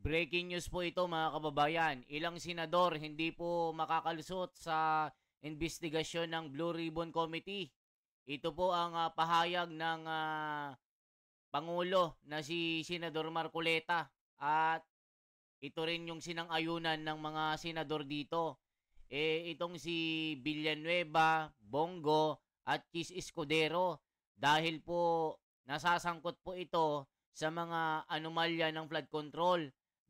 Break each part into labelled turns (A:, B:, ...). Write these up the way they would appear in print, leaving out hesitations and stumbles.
A: Breaking news po ito mga kababayan. Ilang senador hindi po makakalusot sa investigasyon ng Blue Ribbon Committee. Ito po ang pahayag ng Pangulo na si Senador Marcoleta at ito rin yung sinang-ayunan ng mga senador dito. Itong si Villanueva, Bongo at Chis Escudero dahil po nasasangkot po ito sa mga anomalya ng flood control.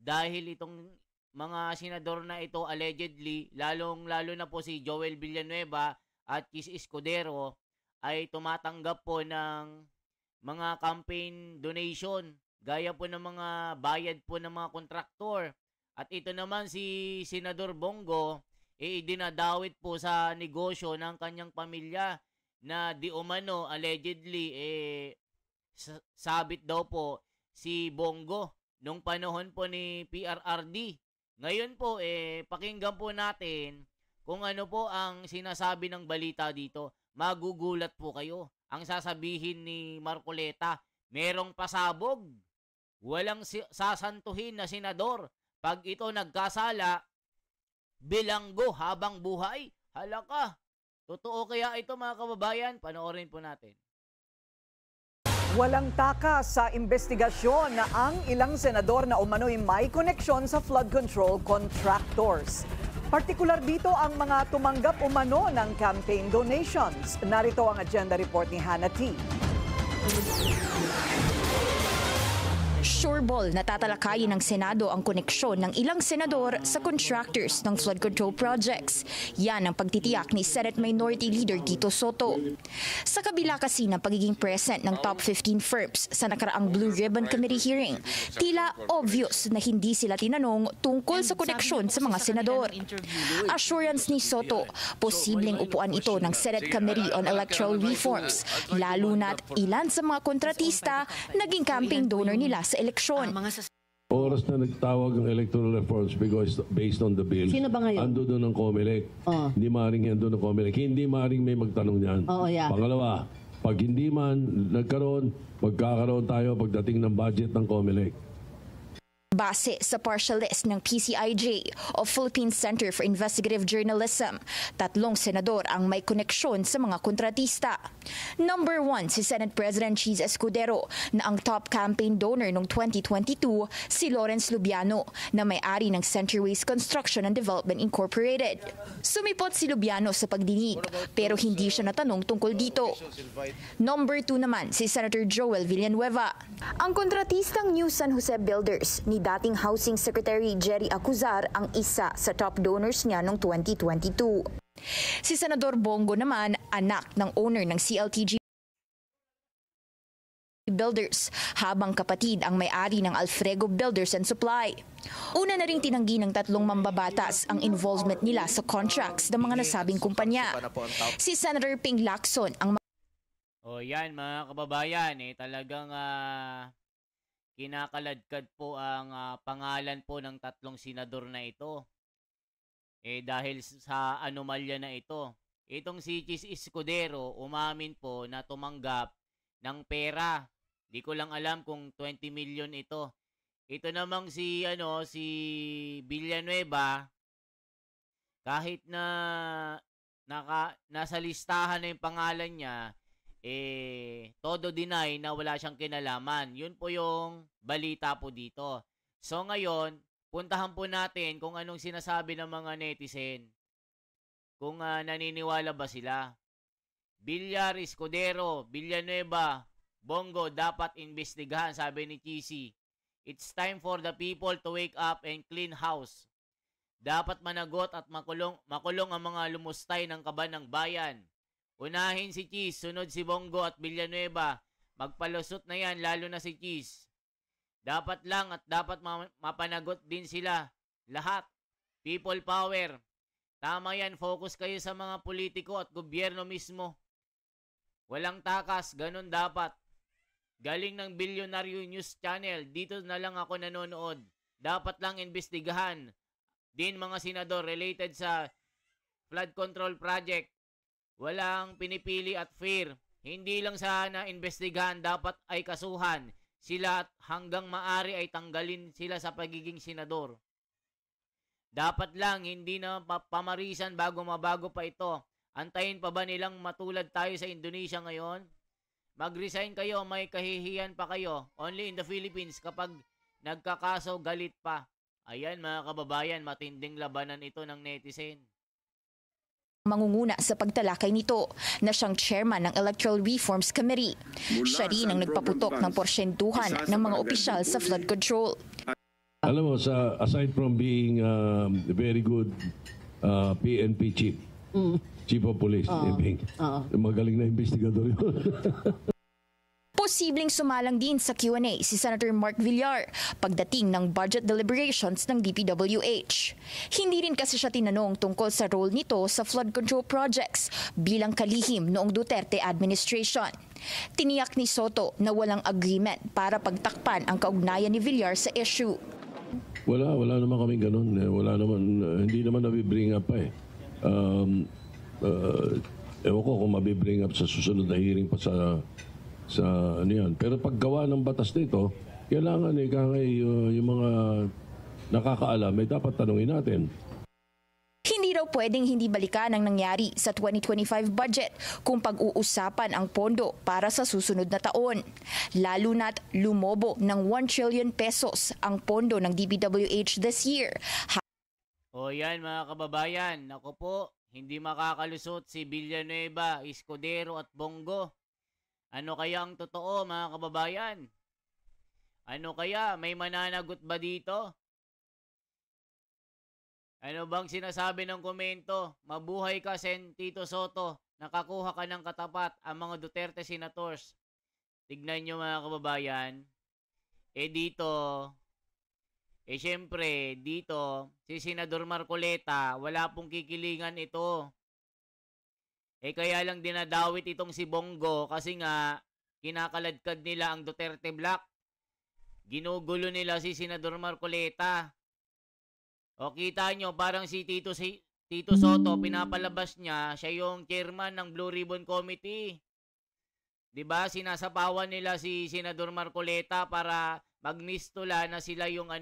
A: Dahil itong mga senador na ito allegedly, lalong-lalo na po si Joel Villanueva at Chis Escudero ay tumatanggap po ng mga campaign donation gaya po ng mga bayad po ng mga kontraktor. At ito naman si Senador Bongo dinadawit po sa negosyo ng kanyang pamilya na di umano allegedly sabit daw po si Bongo nung panahon po ni PRRD. Ngayon po, pakinggan po natin kung ano po ang sinasabi ng balita dito. Magugulat po kayo. Ang sasabihin ni Marcoleta, merong pasabog. Walang sasantuhin na senador. Pag ito nagkasala, bilanggo habang buhay. Halaka. Totoo kaya ito mga kababayan? Panoorin po natin.
B: Walang takas sa investigasyon na ang ilang senador na umano'y may koneksyon sa flood control contractors. Partikular dito ang mga tumanggap umano ng campaign donations. Narito ang agenda report ni Hannah T.
C: Sureball na tatalakayin ng Senado ang koneksyon ng ilang senador sa contractors ng flood control projects. Yan ang pagtitiyak ni Senate Minority Leader Tito Soto. Sa kabila kasi ng pagiging present ng top 15 firms sa nakaraang Blue Ribbon Committee hearing, tila obvious na hindi sila tinanong tungkol sa koneksyon sa mga senador. Assurance ni Soto, posibleng upuan ito ng Senate Committee on Electoral Reforms, lalo na't ilan sa mga kontratista naging campaign donor nila sa eleksyon.
D: Oras na nagtawag ng electoral reforms because based on the bill.
E: Sino ba ngayon?
D: Ando doon ng COMELEC. Hindi maaaring ando ng COMELEC. Hindi maaaring may magtanong niyan.
E: Yeah.
D: Pangalawa, pag hindi man nagkaroon, magkakaroon tayo pagdating ng budget ng COMELEC.
C: Base sa partial list ng PCIJ o Philippine Center for Investigative Journalism, 3 senador ang may koneksyon sa mga kontratista. Number 1 si Senate President Chis Escudero na ang top campaign donor noong 2022 si Lawrence Lubiano na may-ari ng Centerways Construction and Development Incorporated. Sumipot si Lubiano sa pagdinig pero hindi siya natanong tungkol dito. Number 2 naman si Senator Joel Villanueva. Ang kontratistang New San Jose Builders ni dating Housing Secretary Jerry Acuzar ang isa sa top donors niya noong 2022. Si Senador Bongo naman, anak ng owner ng CLTG Builders, habang kapatid ang may-ari ng Alfrego Builders and Supply. Una na ring tinanggi ng 3 mambabatas ang involvement nila sa contracts ng mga nasabing kumpanya. Si Senator Ping Lacson ang
A: yan mga kababayan, talagang kinakaladkad po ang pangalan po ng 3 senador na ito. Dahil sa anomalya na ito. Itong si Chis Escudero umamin po na tumanggap ng pera. Di ko lang alam kung 20 million ito. Ito namang si Villanueva, kahit na nasa listahan na yung pangalan niya, todo deny na wala siyang kinalaman. Yun po yung balita po dito. So ngayon, puntahan po natin kung anong sinasabi ng mga netizen. Kung naniniwala ba sila. Villar, Escudero, Villanueva, Bongo dapat imbestigahan, sabi ni Chisi. It's time for the people to wake up and clean house. Dapat managot at makulong ang mga lumustay ng kaban ng bayan. Unahin si Chis, sunod si Bongo at Villanueva. Magpalusot na yan, lalo na si Chis. Dapat lang at dapat mapanagot din sila. Lahat. People power. Tama yan, focus kayo sa mga politiko at gobyerno mismo. Walang takas, ganun dapat. Galing ng Bilyonaryo News Channel, dito na lang ako nanonood. Dapat lang imbestigahan din mga senador related sa flood control project. Walang pinipili at fair. Hindi lang sana imbestigahan, dapat ay kasuhan. sila at hanggang maari ay tanggalin sila sa pagiging senador. Dapat lang hindi na pamarisan bago mabago pa ito. Antayin pa ba nilang matulad tayo sa Indonesia ngayon? Mag-resign kayo, may kahihiyan pa kayo. Only in the Philippines kapag nagkakaso galit pa. Ayan mga kababayan, matinding labanan ito ng netizen.
C: Mangunguna sa pagtalakay nito na siyang chairman ng Electoral Reforms Committee. Siya rin ang nagpaputok ng porsyentuhan ng mga opisyal sa flood control.
D: Alam mo, aside from being a very good PNP chief, chief of police, magaling na investigador yun.
C: Posibleng sumalang din sa Q&A si Senator Mark Villar pagdating ng budget deliberations ng DPWH. Hindi rin kasi siya tinanong tungkol sa role nito sa flood control projects bilang kalihim noong Duterte administration. Tiniyak ni Soto na walang agreement para pagtakpan ang kaugnayan ni Villar sa issue.
D: Wala naman kaming ganun. Wala naman, hindi naman nabibring up pa eh. Ewan ko kung mabibring up sa susunod na hearing pa sa ano yan. Pero paggawa ng batas nito, kailangan yung mga nakakaalam ay dapat tanungin natin.
C: Hindi raw pwedeng hindi balikan ang nangyari sa 2025 budget kung pag-uusapan ang pondo para sa susunod na taon. Lalo na't lumobo ng 1 trillion pesos ang pondo ng DPWH this year.
A: O yan mga kababayan, ako po, hindi makakalusot si Villanueva, Escudero at Bongo. Ano kaya ang totoo mga kababayan? Ano kaya? May mananagot ba dito? Ano bang sinasabi ng komento? Mabuhay ka, Sen Tito Soto. Nakakuha ka ng katapat ang mga Duterte senators. Tignan nyo mga kababayan. Syempre, dito, si Senador Marcoleta, wala pong kikilingan ito. Kaya lang dinadawit itong si Bongo kasi nga kinakaladkad nila ang Duterte Black. Ginugulo nila si Senador Marcoleta. O kita nyo, parang si Tito Soto, pinapalabas niya, siya yung chairman ng Blue Ribbon Committee. 'Di ba? Sinasapawan nila si Senador Marcoleta para magmistula na sila yung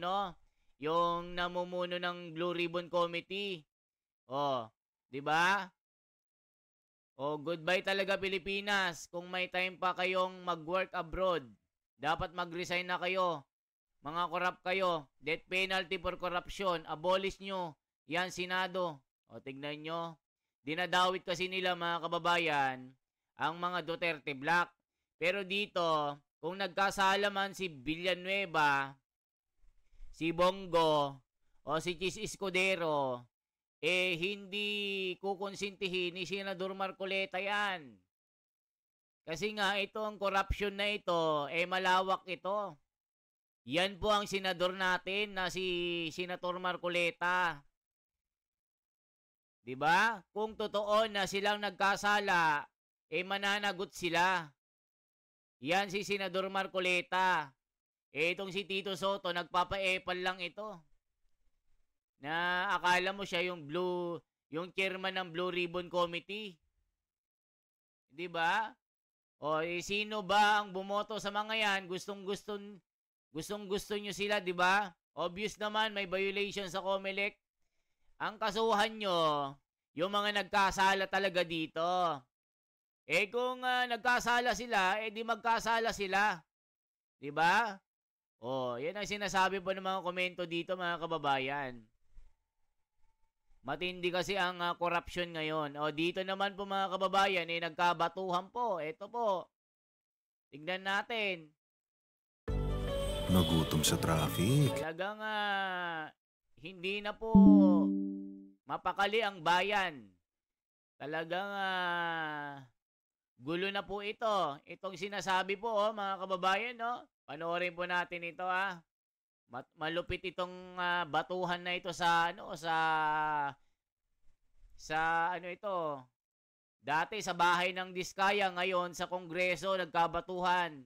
A: yung namumuno ng Blue Ribbon Committee. O, 'di ba? O, goodbye talaga Pilipinas. Kung may time pa kayong mag-work abroad, dapat mag-resign na kayo. Mga corrupt kayo. Death penalty for corruption. Abolish nyo. Yan, Senado. O, tignan nyo. Dinadawit kasi nila mga kababayan ang mga Duterte Black. Pero dito, kung nagkasala man si Villanueva, si Bongo, o si Chis Escudero, hindi kukonsintihin ni Senador Marcoleta yan. Kasi nga, ito ang corruption na ito, malawak ito. Yan po ang senador natin na si Senator Marcoleta. Diba? Kung totoo na silang nagkasala, mananagot sila. Yan si Senador Marcoleta. Itong si Tito Soto, nagpapa-epal lang ito. Na akala mo siya yung chairman ng Blue Ribbon Committee. 'Di ba? O sino ba ang bumoto sa mga yan? Gustong-gusto nyo sila, 'di ba? Obvious naman may violation sa COMELEC. Ang kasuhan nyo, yung mga nagkasala talaga dito. Kung nagkasala sila, di magkasala sila. 'Di ba? O, yan ang sinasabi po ng mga komento dito mga kababayan. Matindi kasi ang corruption ngayon. O dito naman po mga kababayan, nagkabatuhan po. Ito po. Tignan natin.
E: Nagutom sa traffic.
A: Talagang hindi na po mapakali ang bayan. Talagang gulo na po ito. Itong sinasabi po mga kababayan, no? Panoorin po natin ito malupit itong batuhan na ito sa ito. Dati sa bahay ng Diskaya, ngayon sa Kongreso nagkabatuhan.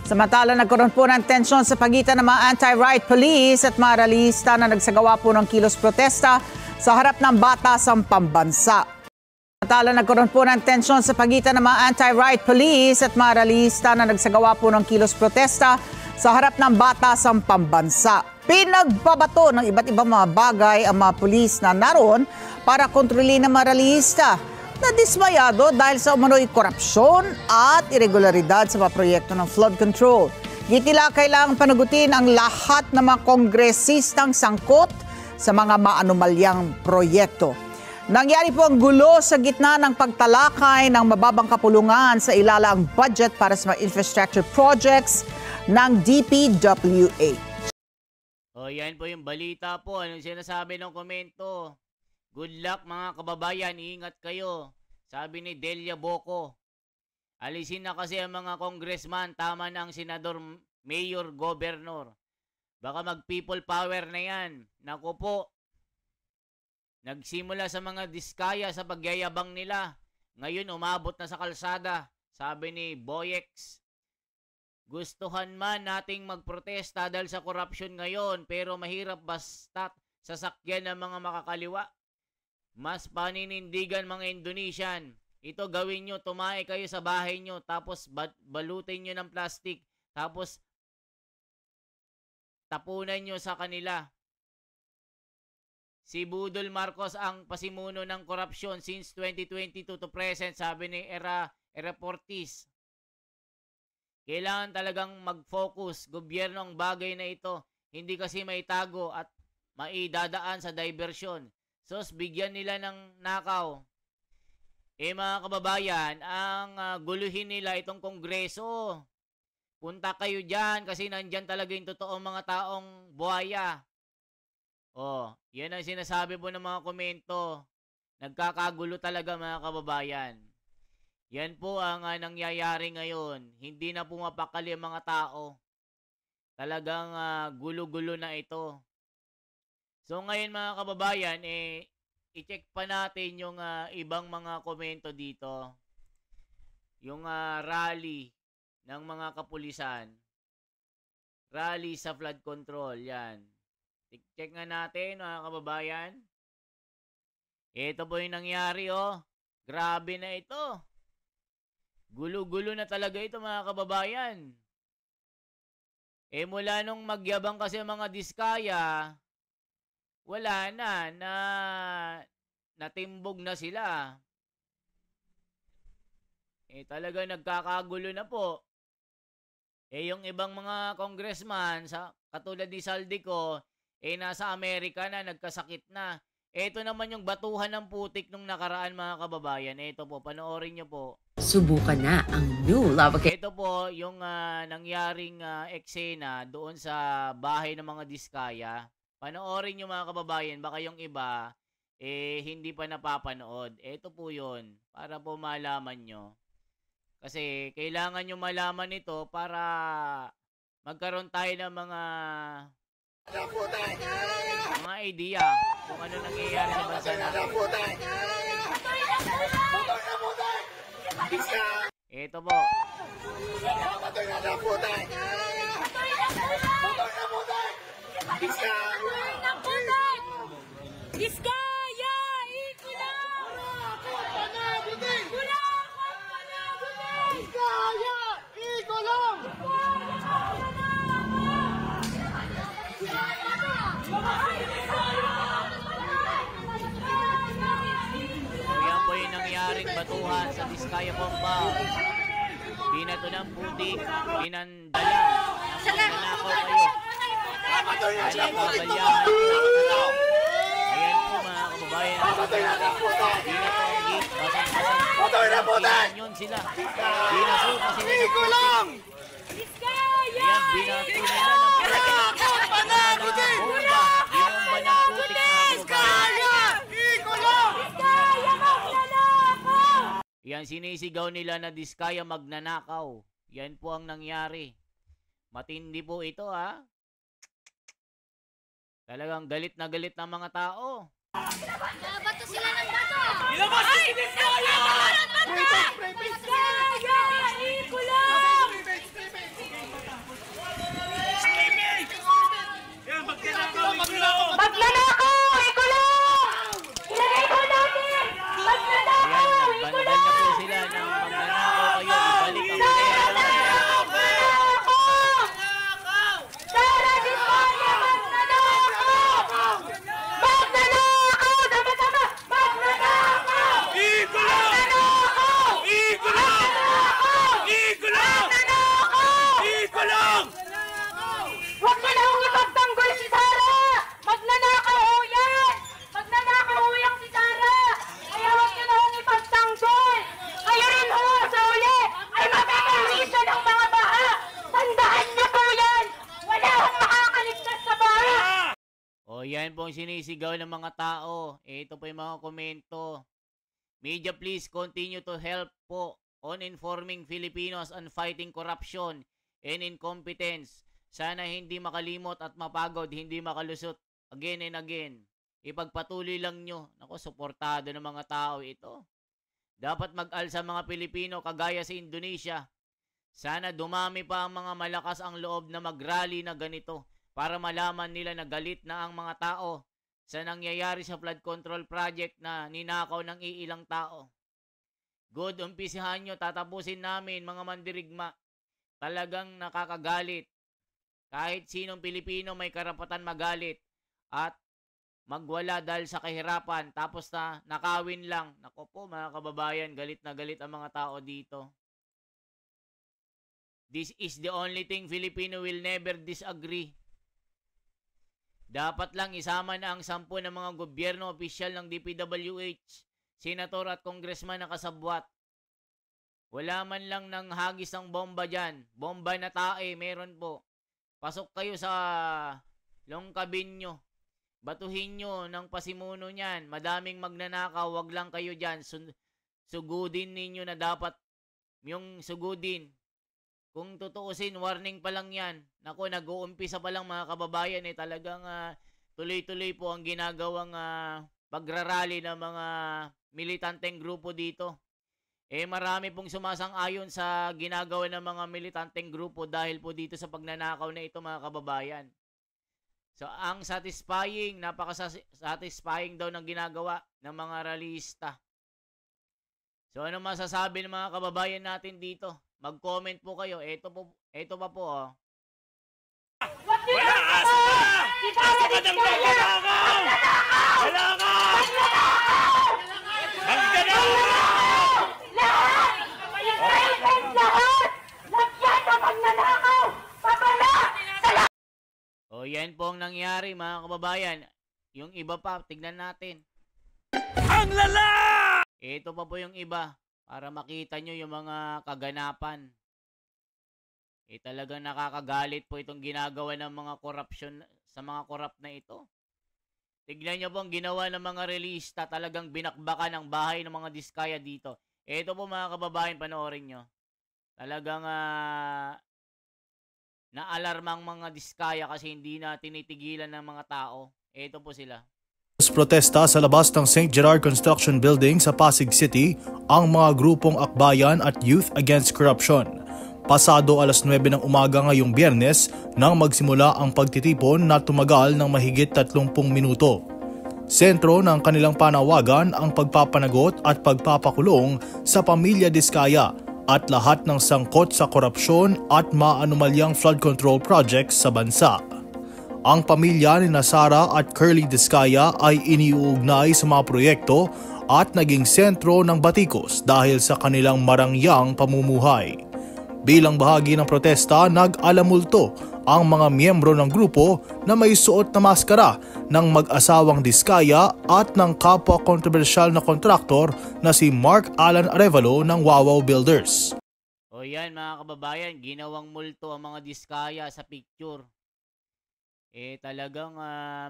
B: Samantala, nagkaroon po ng tensyon sa pagitan ng mga anti-riot police at mga rallyista na nagsagawa po ng kilos protesta sa harap ng Batasang Pambansa.
E: Samantala, nagkaroon po ng tensyon sa pagitan ng mga anti-riot police at mga rallyista na nagsagawa po ng kilos protesta sa harap ng batasang pambansa. Pinagbabato ng iba't ibang mga bagay ang mga pulis na naroon para kontrolin ng mga rallyista na dismayado dahil sa umano'y korupsyon at irregularidad sa mga proyekto ng flood control. Gitila kailangang panagutin ang lahat ng mga kongresistang sangkot sa mga maanumalyang proyekto. Nangyari po ang gulo sa gitna ng pagtalakay ng mababang kapulungan sa ilalang budget para sa mga infrastructure projects ng DPWH.
A: O yan po yung balita po. Anong sinasabi ng komento? Good luck mga kababayan, ingat kayo. Sabi ni Delia Boco. Alisin na kasi ang mga congressman, tama na ang senador, mayor, governor. Baka mag-people power na yan. Naku po. Nagsimula sa mga diskaya sa pagyayabang nila. Ngayon umabot na sa kalsada. Sabi ni Boyex. Gustuhan man nating magprotesta dahil sa korupsyon ngayon, pero mahirap basta sasakyan ng mga makakaliwa. Mas paninindigan mga Indonesian. Ito gawin nyo, tumae kayo sa bahay nyo, tapos balutin nyo ng plastic, tapos tapunan nyo sa kanila. Si Budol Marcos ang pasimuno ng korupsyon since 2022 to present, sabi ni Era Portis. Kailangan talagang mag-focus, gobyerno ang bagay na ito, hindi kasi maitago at maidadaan sa diversyon. So, bigyan nila ng nakaw. Mga kababayan, ang guluhin nila itong kongreso. Punta kayo dyan kasi nandyan talaga yung totoong mga taong buhaya. Yan ang sinasabi po ng mga komento. Nagkakagulo talaga mga kababayan. Yan po ang nangyayari ngayon. Hindi na pumapakali ang mga tao. Talagang gulo-gulo na ito. So ngayon mga kababayan, i-check pa natin yung ibang mga komento dito. Yung rally ng mga kapulisan. Rally sa flood control. Yan. Check nga natin mga kababayan. Ito po yung nangyari Grabe na ito. Gulo-gulo na talaga ito mga kababayan. Mula nung magyabang kasi mga diskaya, wala na natimbog na sila. Talaga nagkakagulo na po. Yung ibang mga congressman, katulad ni Saldico, nasa Amerika na, nagkasakit na. Ito naman yung batuhan ng putik nung nakaraan mga kababayan. Ito po, panoorin nyo po.
F: Subukan na ang new Lava Cake.
A: Ito po yung nangyaring eksena doon sa bahay ng mga diskaya. Panoorin nyo mga kababayan, baka yung iba hindi pa napapanood. Ito po yun, para po malaman nyo. Kasi kailangan nyo malaman ito para magkaroon tayo ng mga idea kung ano nangyayari sa bansa natin. Ito po.
G: Diskaya! Ikulang! Diskaya! Ikulang!
A: Yan po yung nangyaring batuhan sa Diskaya Compound. Binato ng putik, pinandala. Nanakaw kayo. Alam mo, balyahan po. Ayan po mga kababayan. Binato ang gate. Basang-basang. Yun sila. Binasuka sila ng putik. Ayan, binato nila ng putik. Bomba. Binomba ng putik mga kababayan. Yan, sinisigaw nila na Diskaya magnanakaw. Yan po ang nangyari. Matindi po ito Talagang galit na galit ng mga tao.
G: Bato sila ng bato!
H: Ilabas si Diskaya!
G: Diskaya! Ikulang!
H: Magnanakaw!
G: Magnanakaw! Ikulang! Ilagay ko natin! Magnanakaw!
A: Ayan, O yan po ang sinisigaw ng mga tao. Ito po yung mga komento. Media, please continue to help po on informing Filipinos on fighting corruption and incompetence. Sana hindi makalimot at mapagod, hindi makalusot again and again. Ipagpatuloy lang nyo. Ako, suportado ng mga tao ito. Dapat mag-alsa mga Pilipino kagaya sa Indonesia. Sana dumami pa ang mga malakas ang loob na mag-rally na ganito para malaman nila na galit na ang mga tao sa nangyayari sa flood control project na ninakaw ng iilang tao. Good, umpisihan nyo, tatapusin namin mga mandirigma. Talagang nakakagalit. Kahit sinong Pilipino may karapatan magalit at magwala dahil sa kahirapan tapos na nakawin lang. Nako po mga kababayan, galit na galit ang mga tao dito. This is the only thing Filipino will never disagree. Dapat lang isama na ang 10 ng mga gobyerno opisyal ng DPWH, senator at congressman na kasabwat. Wala man lang ng hagis ng bomba dyan. Bomba na tae, meron po. Pasok kayo sa longkabin nyo. Batuhin nyo ng pasimuno niyan. Madaming magnanakaw, wag lang kayo dyan. Sugudin ninyo na dapat yung sugudin. Kung tutuusin, warning pa lang yan. Naku, nag-uumpisa pa lang mga kababayan talagang tuloy-tuloy po ang ginagawang pagrarally ng mga militanteng grupo dito. Marami pong sumasang-ayon sa ginagawa ng mga militanteng grupo dahil po dito sa pagnanakaw na ito mga kababayan. So, ang satisfying, napaka-satisfying daw ng ginagawa ng mga rallyista. So, ano masasabi ng mga kababayan natin dito? Mag-comment po kayo. Ito pa po.
H: Wala! Asa ka! Asa ka ng magnanakaw! Wala ka! Magnanakaw!
G: Lahat! Lahat! Lagyan ng magnanakaw! Papala!
A: O yan po ang nangyari mga kababayan. Yung iba pa, tignan natin.
H: Ang lala!
A: Ito pa po yung iba. Para makita nyo yung mga kaganapan. Talagang nakakagalit po itong ginagawa ng mga korupsyon sa mga korap na ito. Tignan nyo po ang ginawa ng mga relista. Talagang binakbakan ang bahay ng mga diskaya dito. Ito po mga kababayan, panoorin nyo. Talagang naalarmang mga diskaya kasi hindi na tinitigilan ng mga tao. Ito po sila.
I: Protesta sa labas ng St. Gerard Construction Building sa Pasig City ang mga grupong Akbayan at Youth Against Corruption. Pasado alas 9 ng umaga ngayong Biyernes nang magsimula ang pagtitipon na tumagal ng mahigit 30 minuto. Sentro ng kanilang panawagan ang pagpapanagot at pagpapakulong sa pamilya Diskaya at lahat ng sangkot sa korupsyon at maanumalyang flood control projects sa bansa. Ang pamilya ni Sara at Curly Diskaya ay iniuugnay sa mga proyekto at naging sentro ng batikos dahil sa kanilang marangyang pamumuhay. Bilang bahagi ng protesta, nag-alamulto ang mga miyembro ng grupo na may suot na maskara ng mag-asawang Diskaya at ng kapwa kontrobersyal na kontraktor na si Mark Alan Arevalo ng Wawaw Builders.
A: O yan mga kababayan, ginawang multo ang mga Diskaya sa picture. Talagang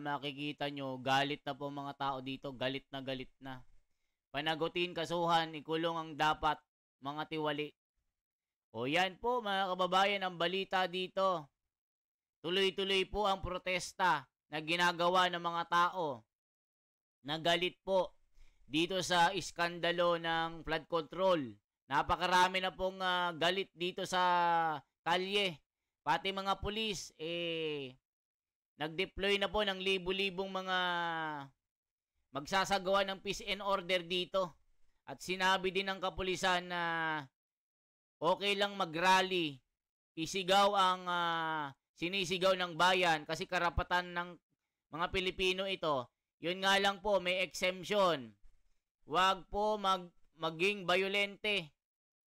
A: makikita nyo, galit na po mga tao dito, galit na. Panagutin, kasuhan, ikulong ang dapat, mga tiwali. O yan po mga kababayan ang balita dito. Tuloy-tuloy po ang protesta na ginagawa ng mga tao. Nagalit po dito sa iskandalo ng flood control. Napakarami na pong galit dito sa kalye. Pati mga pulis, nag-deploy na po ng libu-libong mga magsasagawa ng peace and order dito. At sinabi din ng kapulisan na okay lang mag-rally. Isigaw ang sinisigaw ng bayan kasi karapatan ng mga Pilipino ito. Yun nga lang po, may exemption. Huwag po maging bayolente.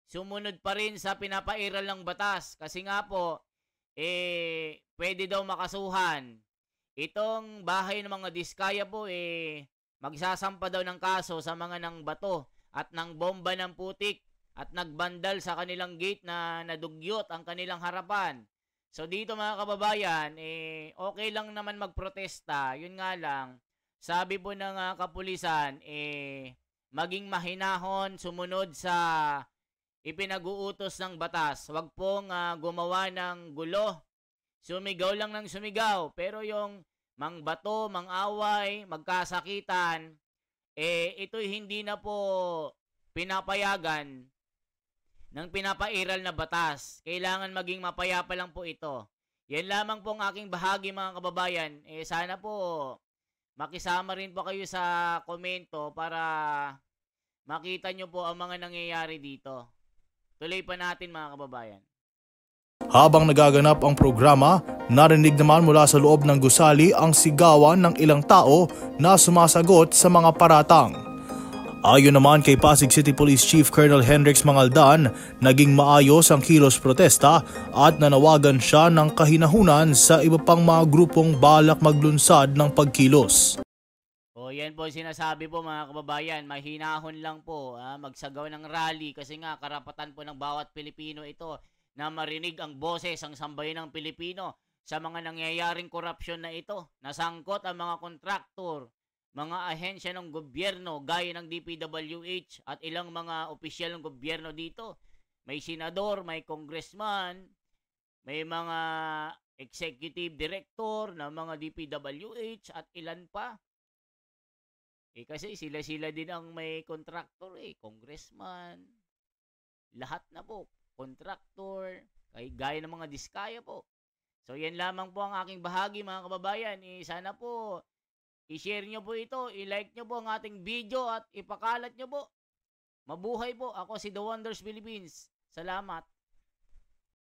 A: Sumunod pa rin sa pinapairal ng batas. Kasi nga po, pwede daw makasuhan. Itong bahay ng mga Diskaya po, magsasampa daw ng kaso sa mga ng bato at ng bomba ng putik at nagbandal sa kanilang gate na nadugyot ang kanilang harapan. So dito mga kababayan, okay lang naman magprotesta. Yun nga lang, sabi po ng kapulisan, maging mahinahon, sumunod sa ipinag-uutos ng batas. Huwag pong gumawa ng gulo. Sumigaw lang ng sumigaw. Pero yung mangbato, mangaway, magkasakitan, ito'y hindi na po pinapayagan ng pinapairal na batas. Kailangan maging mapayapa lang po ito. Yan lamang po ang aking bahagi mga kababayan. Sana po makisama rin po kayo sa komento para makita nyo po ang mga nangyayari dito. Tuloy pa natin mga kababayan.
I: Habang nagaganap ang programa, narinig naman mula sa loob ng gusali ang sigawan ng ilang tao na sumasagot sa mga paratang. Ayon naman kay Pasig City Police Chief Colonel Hendrix Mangaldan, naging maayos ang kilos protesta at nanawagan siya ng kahinahunan sa iba pang mga grupong balak maglunsad ng pagkilos.
A: Yan po sinasabi po mga kababayan, mahinahon lang po magsagaw ng rally kasi nga karapatan po ng bawat Pilipino ito na marinig ang boses ang sambayan ng Pilipino sa mga nangyayaring korupsyon na ito. Nasangkot ang mga kontraktor, mga ahensya ng gobyerno gaya ng DPWH at ilang mga opisyal ng gobyerno dito. May senador, may congressman, may mga executive director ng mga DPWH at ilan pa. Kasi sila din ang may kontraktor congressman. Lahat na po, kontraktor, gaya ng mga diskaya po. So yan lamang po ang aking bahagi mga kababayan. Sana po i-share nyo po ito, i-like nyo po ang ating video at ipakalat nyo po. Mabuhay po. Ako si The Wonders Philippines. Salamat.